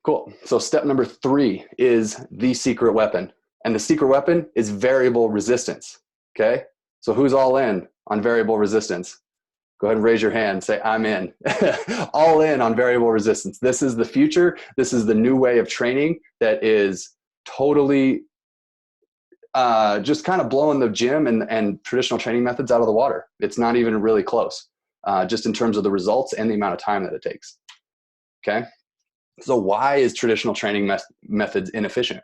Cool. So step number 3 is the secret weapon. And the secret weapon is variable resistance. Okay. So who's all in on variable resistance? Go ahead and raise your hand. Say, I'm in. All in on variable resistance. This is the future. This is the new way of training that is totally just kind of blowing the gym and traditional training methods out of the water. It's not even really close, just in terms of the results and the amount of time that it takes. Okay. So why is traditional training methods inefficient?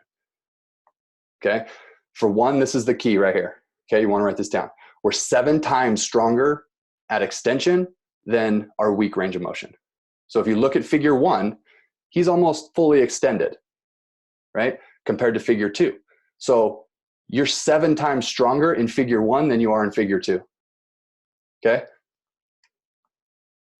Okay. For one, this is the key right here. Okay. You want to write this down. We're 7 times stronger at extension than our weak range of motion. So if you look at figure 1, he's almost fully extended, right? Compared to figure 2. So you're 7 times stronger in figure 1 than you are in figure 2. Okay.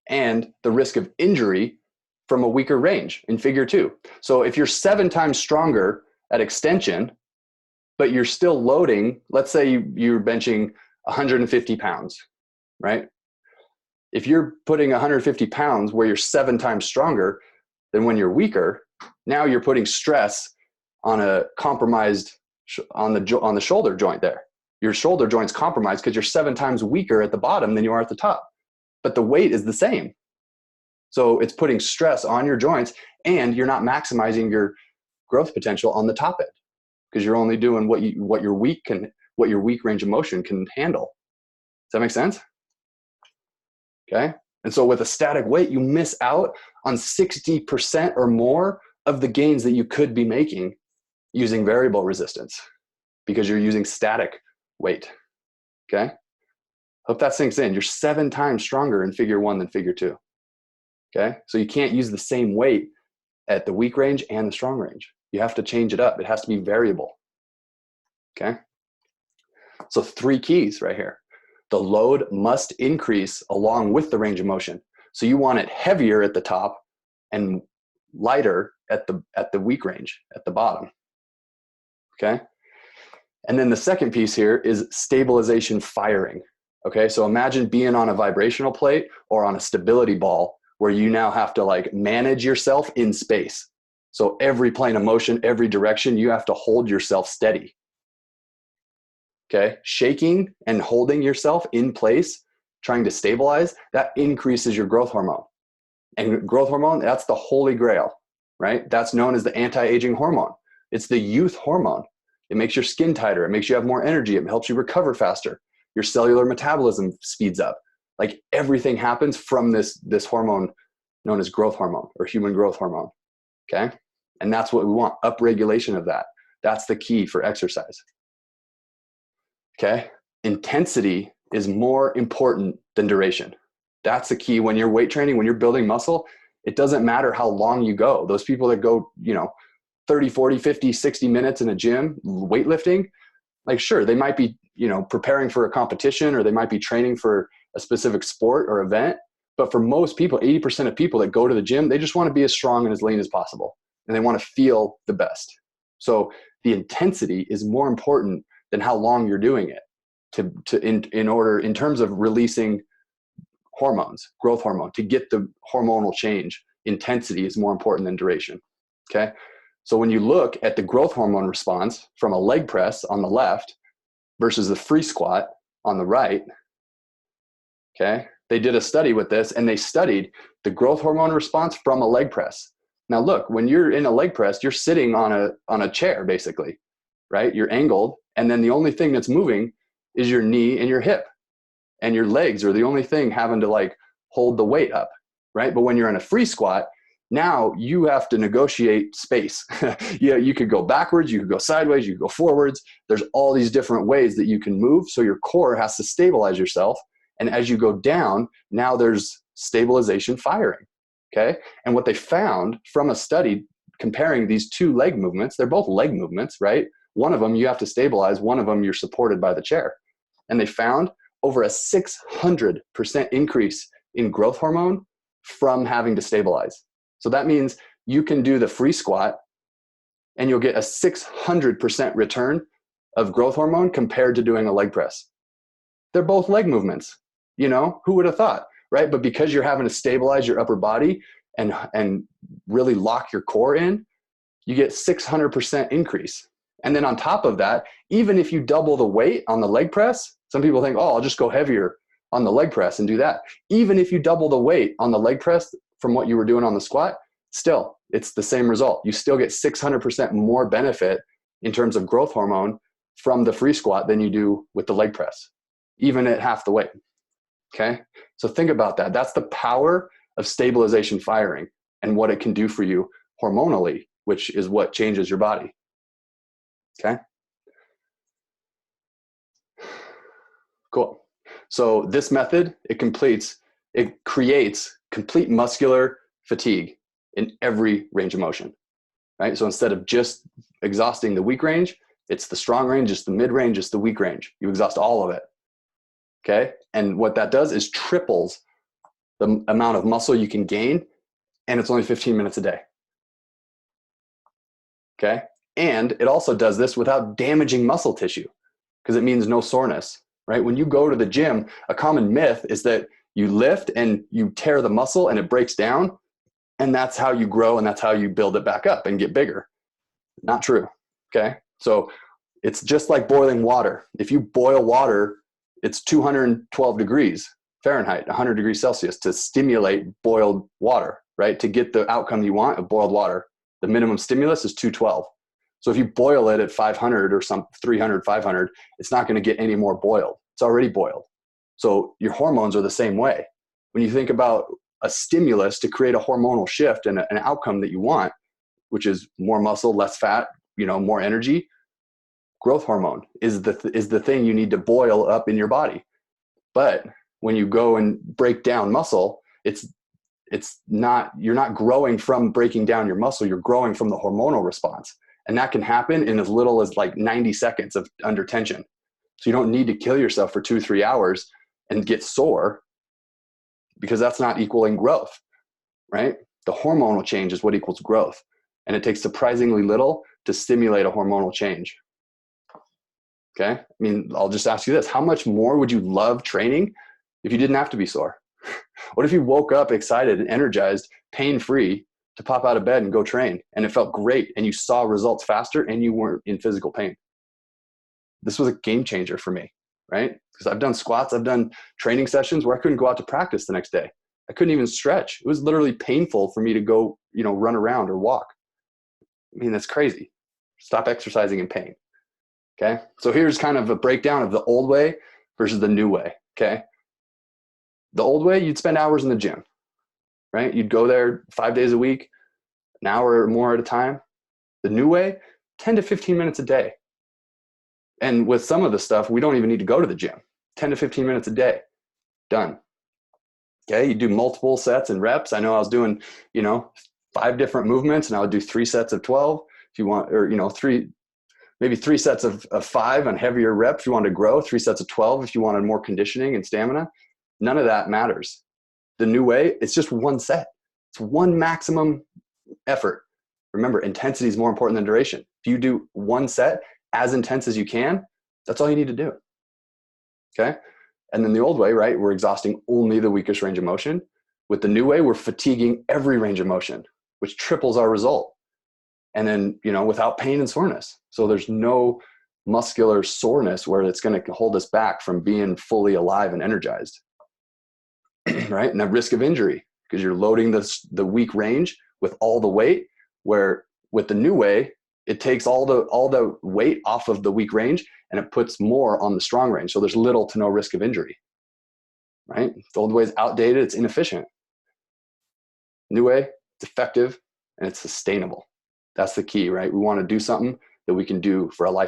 And the risk of injury from a weaker range in figure 2. So if you're 7 times stronger at extension, but you're still loading, let's say you're benching 150 pounds, right? If you're putting 150 pounds where you're 7 times stronger than when you're weaker, now you're putting stress on a compromised, on the shoulder joint there. Your shoulder joint's compromised because you're 7 times weaker at the bottom than you are at the top. But the weight is the same. So it's putting stress on your joints, and you're not maximizing your growth potential on the top end because you're only doing what your weak range of motion can handle. Does that make sense? Okay. And so with a static weight, you miss out on 60% or more of the gains that you could be making using variable resistance because you're using static weight. Okay. Hope that sinks in. You're 7 times stronger in figure 1 than figure 2. Okay. So you can't use the same weight at the weak range and the strong range. You have to change it up. It has to be variable. Okay. So 3 keys right here. The load must increase along with the range of motion. So you want it heavier at the top and lighter at the weak range at the bottom. Okay. And then the second piece here is stabilization firing. Okay. So imagine being on a vibrational plate or on a stability ball where you now have to like manage yourself in space. So every plane of motion, every direction, you have to hold yourself steady. Okay. Shaking and holding yourself in place, trying to stabilize, that increases your growth hormone. And growth hormone, that's the holy grail, right? That's known as the anti-aging hormone. It's the youth hormone. It makes your skin tighter. It makes you have more energy. It helps you recover faster. Your cellular metabolism speeds up. Like everything happens from this hormone known as growth hormone or human growth hormone. Okay. And that's what we want, upregulation of that. That's the key for exercise. Okay. Intensity is more important than duration. That's the key when you're weight training, when you're building muscle. It doesn't matter how long you go. Those people that go, 30, 40, 50, 60 minutes in a gym, weightlifting, like sure, they might be, preparing for a competition or they might be training for a specific sport or event. But for most people, 80% of people that go to the gym, they just want to be as strong and as lean as possible. And they want to feel the best. So the intensity is more important than how long you're doing it in terms of releasing hormones, growth hormone, to get the hormonal change. Intensity is more important than duration. Okay. So when you look at the growth hormone response from a leg press on the left versus the free squat on the right, okay, they did a study with this and they studied the growth hormone response from a leg press. Now look, when you're in a leg press, you're sitting on a chair basically, right? You're angled, and then the only thing that's moving is your knee and your hip, and your legs are the only thing having to like hold the weight up, right? But when you're in a free squat, now you have to negotiate space. You could go backwards, you could go sideways, you could go forwards. There's all these different ways that you can move. So your core has to stabilize yourself. And as you go down, now there's stabilization firing. Okay. And what they found from a study comparing these 2 leg movements, they're both leg movements, right? One of them you have to stabilize, one of them you're supported by the chair. And they found over a 600% increase in growth hormone from having to stabilize. So that means you can do the free squat and you'll get a 600% return of growth hormone compared to doing a leg press. They're both leg movements. Who would have thought, right? But because you're having to stabilize your upper body and really lock your core in, you get 600% increase. And then on top of that, even if you double the weight on the leg press, some people think, oh, I'll just go heavier on the leg press and do that. Even if you double the weight on the leg press from what you were doing on the squat, still, it's the same result. You still get 600% more benefit in terms of growth hormone from the free squat than you do with the leg press, even at half the weight. Okay? So think about that. That's the power of stabilization firing and what it can do for you hormonally, which is what changes your body. Okay? Cool. So this method, it creates complete muscular fatigue in every range of motion, right? So instead of just exhausting the weak range, it's the strong range, it's the mid range, it's the weak range. You exhaust all of it. Okay? And what that does is triples the amount of muscle you can gain, and it's only 15 minutes a day. Okay? And it also does this without damaging muscle tissue, because it means no soreness, right? When you go to the gym, a common myth is that you lift and you tear the muscle and it breaks down, and that's how you grow and that's how you build it back up and get bigger. Not true. Okay? So it's just like boiling water. If you boil water, it's 212 degrees Fahrenheit, 100 degrees Celsius to stimulate boiled water, right? To get the outcome you want of boiled water. The minimum stimulus is 212. So if you boil it at 500 or 300, 500, it's not going to get any more boiled. It's already boiled. So your hormones are the same way. When you think about a stimulus to create a hormonal shift and an outcome that you want, which is more muscle, less fat, more energy, growth hormone is the thing you need to boil up in your body. But when you go and break down muscle, you're not growing from breaking down your muscle, you're growing from the hormonal response. And that can happen in as little as like 90 seconds of under tension. So you don't need to kill yourself for 2-3 hours and get sore, because that's not equaling growth, right? The hormonal change is what equals growth. And it takes surprisingly little to stimulate a hormonal change. Okay? I mean, I'll just ask you this. How much more would you love training if you didn't have to be sore? What if you woke up excited and energized, pain-free, to pop out of bed and go train, and it felt great and you saw results faster and you weren't in physical pain? This was a game changer for me, right? Because I've done squats, I've done training sessions where I couldn't go out to practice the next day. I couldn't even stretch. It was literally painful for me to go, run around or walk. I mean, that's crazy. Stop exercising in pain. Okay? So here's kind of a breakdown of the old way versus the new way. Okay? The old way, you'd spend hours in the gym, right? You'd go there 5 days a week, an hour or more at a time. The new way, 10 to 15 minutes a day. And with some of the stuff, we don't even need to go to the gym. 10 to 15 minutes a day. Done. Okay, you do multiple sets and reps. I know I was doing, 5 different movements, and I would do 3 sets of 12 if you want, or, maybe 3 sets of 5 on heavier reps if you want to grow, 3 sets of 12 if you wanted more conditioning and stamina. None of that matters. The new way, it's just 1 set. It's 1 maximum effort. Remember, intensity is more important than duration. If you do 1 set as intense as you can, that's all you need to do. Okay? And then the old way, right, we're exhausting only the weakest range of motion. With the new way, we're fatiguing every range of motion, which triples our result. And then, without pain and soreness. So there's no muscular soreness where it's going to hold us back from being fully alive and energized. Right? And the risk of injury, because you're loading the weak range with all the weight, where with the new way, it takes all the weight off of the weak range and it puts more on the strong range. So there's little to no risk of injury. Right? The old way is outdated, it's inefficient. New way, it's effective and it's sustainable. That's the key, right? We want to do something that we can do for a life.